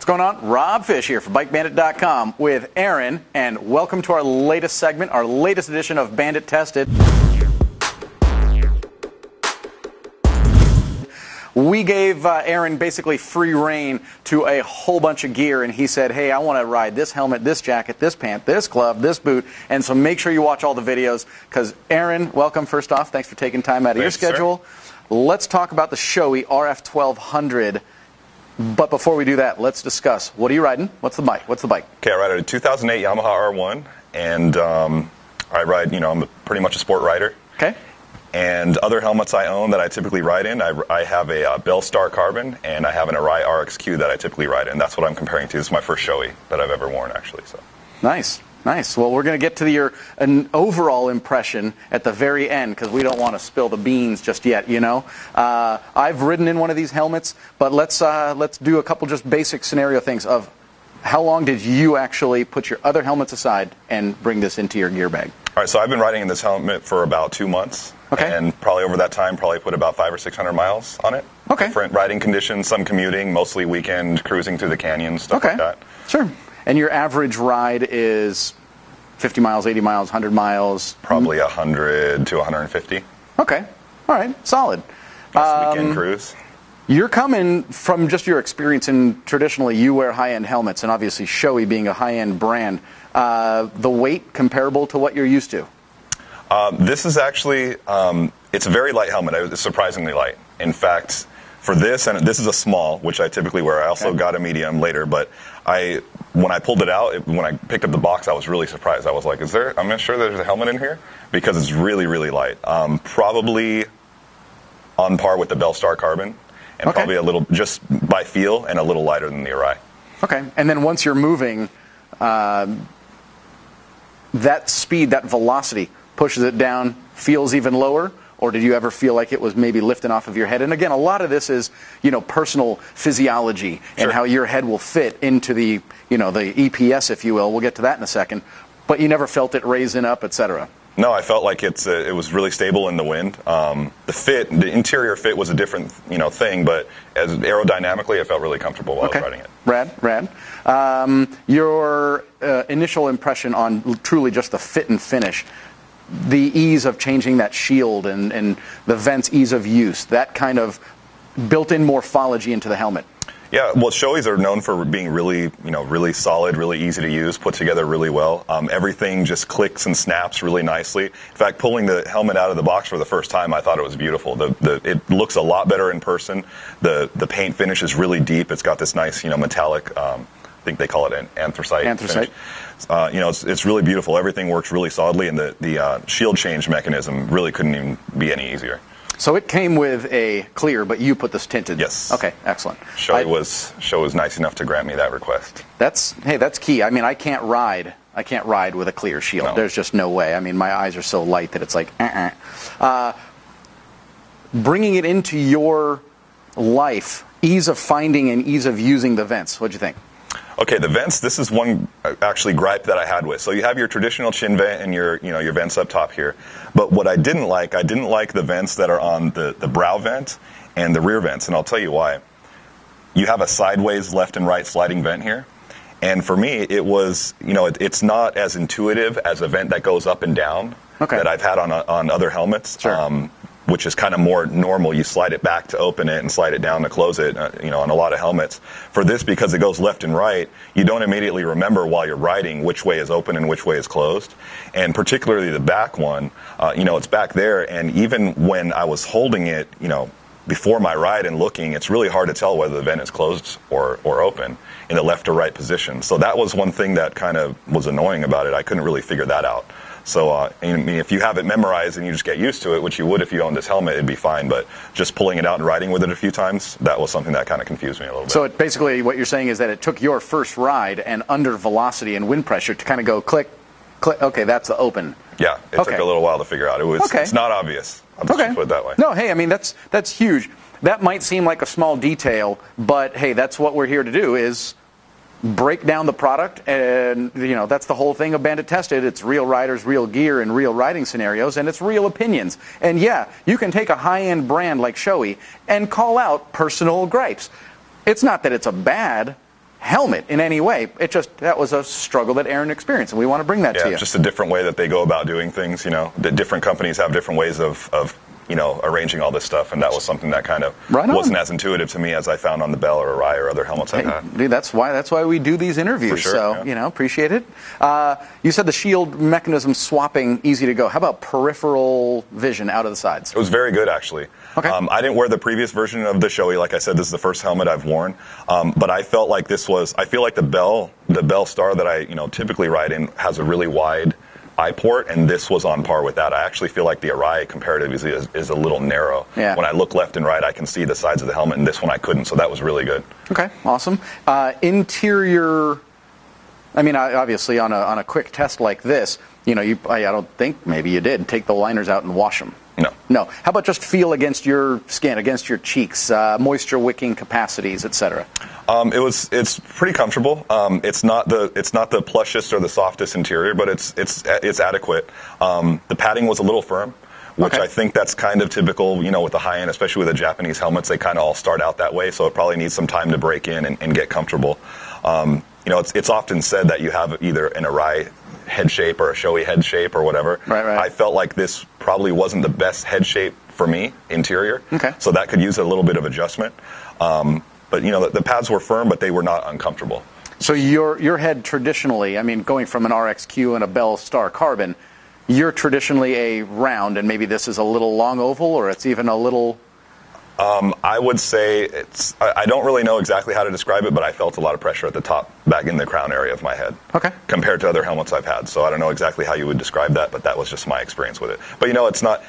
What's going on? Rob Fish here for BikeBandit.com with Aaron, and welcome to our latest segment, our latest edition of Bandit Tested. We gave Aaron basically free reign to a whole bunch of gear, and he said, hey, I want to ride this helmet, this jacket, this pant, this glove, this boot, and so make sure you watch all the videos, because Aaron, welcome first off. Thanks for taking time out of your schedule. Sir. Let's talk about the Shoei RF 1200. But before we do that, let's discuss, what are you riding? What's the bike? Okay, I ride a 2008 Yamaha R1, and I ride, I'm pretty much a sport rider. Okay. And other helmets I own that I typically ride in, I have a Bellstar Carbon, and I have an Arai RXQ that I typically ride in. That's what I'm comparing to. This is my first Shoei that I've ever worn, actually. So. Nice. Nice. Well, we're going to get to an overall impression at the very end, because we don't want to spill the beans just yet, I've ridden in one of these helmets, but let's do a couple just basic scenario things of how long did you actually put your other helmets aside and bring this into your gear bag? All right, so I've been riding in this helmet for about 2 months. Okay. And probably over that time, put about 500 or 600 miles on it. Okay. Different riding conditions, some commuting, mostly weekend cruising through the canyons, stuff like that. Sure. And your average ride is 50 miles, 80 miles, 100 miles? Probably 100 to 150. Okay. All right. Solid. Nice weekend cruise. You're coming from just your experience in traditionally you wear high-end helmets, and obviously Shoei being a high-end brand. The weight comparable to what you're used to? This is actually, it's a very light helmet. It's surprisingly light. In fact, for this, and this is a small, which I typically wear. I also got a medium later, but when I pulled it out, when I picked up the box, I was really surprised. I was like, I'm not sure there's a helmet in here, because it's really, really light. Probably on par with the Bellstar Carbon, and probably a little, just by feel, and a little lighter than the Arai. Okay, and then once you're moving, that speed, that velocity, pushes it down, feels even lower? Or did you ever feel like it was maybe lifting off of your head? And again, a lot of this is, personal physiology and how your head will fit into the, the EPS, if you will. We'll get to that in a second. But you never felt it raising up, etc. No, I felt like it was really stable in the wind. The interior fit was a different, thing, but as aerodynamically, I felt really comfortable while I was riding it. Rad. Your initial impression on truly just the fit and finish, the ease of changing that shield and the vent's ease of use, that kind of built-in morphology into the helmet. Yeah, well, Shoeis are known for being really, really solid, really easy to use, put together really well. Everything just clicks and snaps really nicely. In fact, pulling the helmet out of the box for the first time, I thought it was beautiful. It looks a lot better in person. The paint finish is really deep. It's got this nice, metallic, I think they call it an anthracite. Anthracite. It's really beautiful. Everything works really solidly, and the shield change mechanism really couldn't even be any easier. So it came with a clear, but you put this tinted. Yes. Okay, excellent. Shoei was nice enough to grant me that request. That's key. I mean, I can't ride with a clear shield. No. There's just no way. I mean, my eyes are so light that it's like, bringing it into your life, ease of finding and ease of using the vents. What'd you think? Okay, the vents, this is one actually gripe that I had with. So you have your traditional chin vent and your vents up top here. But what I didn't like the vents that are on the brow vent and the rear vents, and I'll tell you why. You have a sideways left and right sliding vent here. And for me, it was, it's not as intuitive as a vent that goes up and down that I've had on other helmets. Sure. Which is kind of more normal. You slide it back to open it and slide it down to close it, on a lot of helmets. For this, because it goes left and right, you don't immediately remember while you're riding which way is open and which way is closed. And particularly the back one, it's back there, and even when I was holding it, before my ride and looking, it's really hard to tell whether the vent is closed or open in the left or right position. So that was one thing that kind of was annoying about it. I couldn't really figure that out. So, if you have it memorized and you just get used to it, which you would if you owned this helmet, it'd be fine. But just pulling it out and riding with it a few times, that was something that kind of confused me a little bit. So basically what you're saying is that it took your first ride and under velocity and wind pressure to kind of go click, click, okay, that's the open. Yeah, it took a little while to figure out. It's not obvious. I'll just put it that way. No, hey, I mean, that's huge. That might seem like a small detail, but hey, that's what we're here to do, is break down the product, and that's the whole thing of Bandit Tested. It's real riders, real gear, and real riding scenarios, and it's real opinions. And yeah, you can take a high-end brand like Shoei and call out personal gripes. It's not that it's a bad helmet in any way. That was a struggle that Aaron experienced, and we want to bring that to you. Just a different way that they go about doing things. Different companies have different ways of arranging all this stuff, and that was something that kind of wasn't as intuitive to me as I found on the Bell or Arai or other helmets I've had. Dude, that's why we do these interviews. For sure, so appreciate it. You said the shield mechanism swapping easy to go. How about peripheral vision out of the sides? It was very good, actually. Okay. I didn't wear the previous version of the Shoei. Like I said, this is the first helmet I've worn. But I felt like I feel like the Bell Star that I typically ride in has a really wide eye port, and this was on par with that. I actually feel like the Arai comparatively is a little narrow. Yeah. When I look left and right, I can see the sides of the helmet, and this one I couldn't, so that was really good. Okay, awesome. Interior, obviously on a quick test like this, I don't think, maybe you did, take the liners out and wash them. No. How about just feel against your skin, against your cheeks, moisture wicking capacities, etc.? It's pretty comfortable. It's not the plushest or the softest interior, but it's adequate. The padding was a little firm, which I think that's kind of typical, with the high end, especially with the Japanese helmets. They kind of all start out that way, so it probably needs some time to break in and get comfortable. It's often said that you have either an Arai head shape or a Shoei head shape or whatever. Right. I felt like this probably wasn't the best head shape for me, interior. Okay. So that could use a little bit of adjustment. But the pads were firm, but they were not uncomfortable. So your head traditionally, going from an RXQ and a Bell Star Carbon, you're traditionally a round, and maybe this is a little long oval, or it's even a little... I would say I don't really know exactly how to describe it, but I felt a lot of pressure at the top, back in the crown area of my head. Okay. Compared to other helmets I've had. So I don't know exactly how you would describe that, but that was just my experience with it. But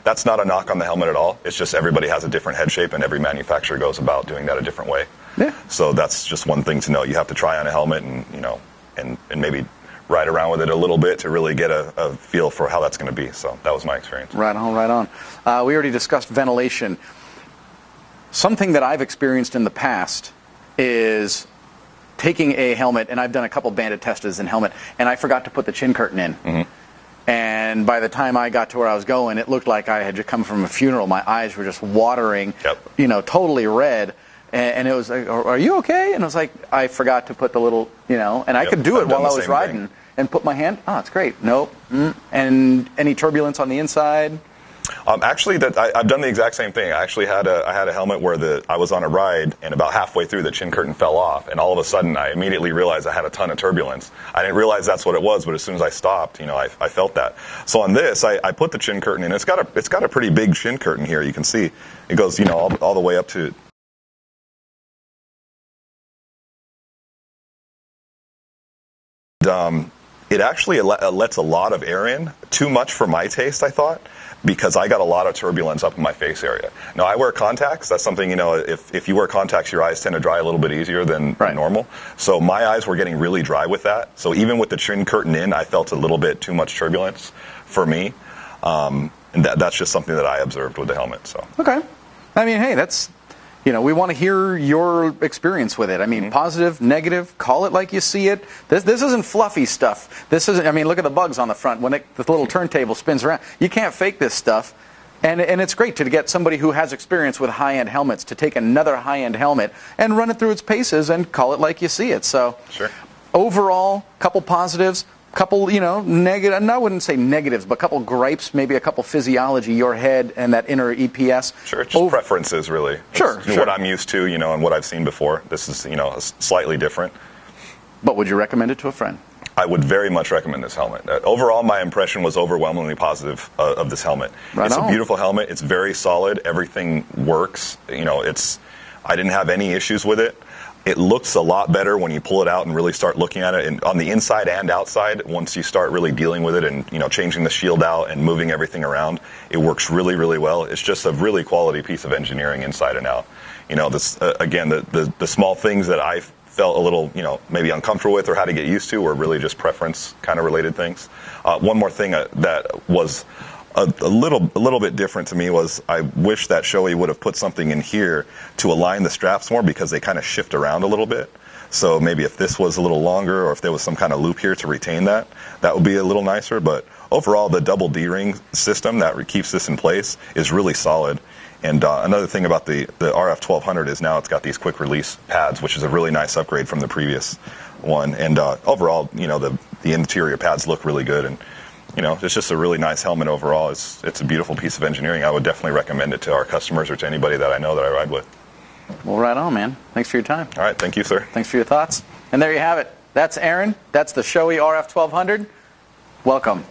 that's not a knock on the helmet at all. It's just everybody has a different head shape, and every manufacturer goes about doing that a different way. Yeah. So that's just one thing to know. You have to try on a helmet and maybe ride around with it a little bit to really get a feel for how that's going to be. So that was my experience. Right on. We already discussed ventilation. Something that I've experienced in the past is taking a helmet, and I've done a couple Bandit Tested in helmet, and I forgot to put the chin curtain in. Mm-hmm. And by the time I got to where I was going, it looked like I had just come from a funeral. My eyes were just watering, totally red. And it was like, are you okay? And I was like, I forgot to put the little, and I could do it while I was riding and put my hand. Oh, it's great. Nope. And any turbulence on the inside? Actually, I've done the exact same thing. I actually had a helmet where I was on a ride, and about halfway through, the chin curtain fell off, and all of a sudden, I immediately realized I had a ton of turbulence. I didn't realize that's what it was, but as soon as I stopped, I felt that. So on this, I put the chin curtain in. It's got a pretty big chin curtain here. You can see it goes, all the way up to. It actually lets a lot of air in. Too much for my taste, I thought, because I got a lot of turbulence up in my face area. Now, I wear contacts. That's something, if you wear contacts, your eyes tend to dry a little bit easier than normal. So my eyes were getting really dry with that. So even with the chin curtain in, I felt a little bit too much turbulence for me. And that's just something that I observed with the helmet. So. Okay. Hey, that's... we want to hear your experience with it. Positive, negative, call it like you see it. This isn't fluffy stuff. This isn't, look at the bugs on the front. When the little turntable spins around, you can't fake this stuff. And it's great to get somebody who has experience with high-end helmets to take another high-end helmet and run it through its paces and call it like you see it. So, sure. Overall, couple positives. Couple, negative, and I wouldn't say negatives, but a couple gripes, maybe a couple physiology, your head and that inner EPS. Sure, just preferences, really. Sure. What I'm used to, and what I've seen before. This is, slightly different. But would you recommend it to a friend? I would very much recommend this helmet. Overall, my impression was overwhelmingly positive of this helmet. It's a beautiful helmet. It's very solid. Everything works. I didn't have any issues with it. It looks a lot better when you pull it out and really start looking at it, and on the inside and outside. Once you start really dealing with it and changing the shield out and moving everything around, it works really, really well. It's just a really quality piece of engineering inside and out. This again, the small things that I felt a little maybe uncomfortable with or had to get used to were really just preference kind of related things. One more thing that was a little bit different to me was I wish that Shoei would have put something in here to align the straps more, because they kind of shift around a little bit. So maybe if this was a little longer, or if there was some kind of loop here to retain that would be a little nicer. But overall, the double D-ring system that keeps this in place is really solid. And another thing about the RF 1200 is now it's got these quick release pads, which is a really nice upgrade from the previous one. And overall, the interior pads look really good, and it's just a really nice helmet overall. It's a beautiful piece of engineering. I would definitely recommend it to our customers or to anybody that I know that I ride with. Well, right on, man. Thanks for your time. All right, thank you, sir. Thanks for your thoughts. And there you have it. That's Aaron. That's the Shoei RF 1200. Welcome.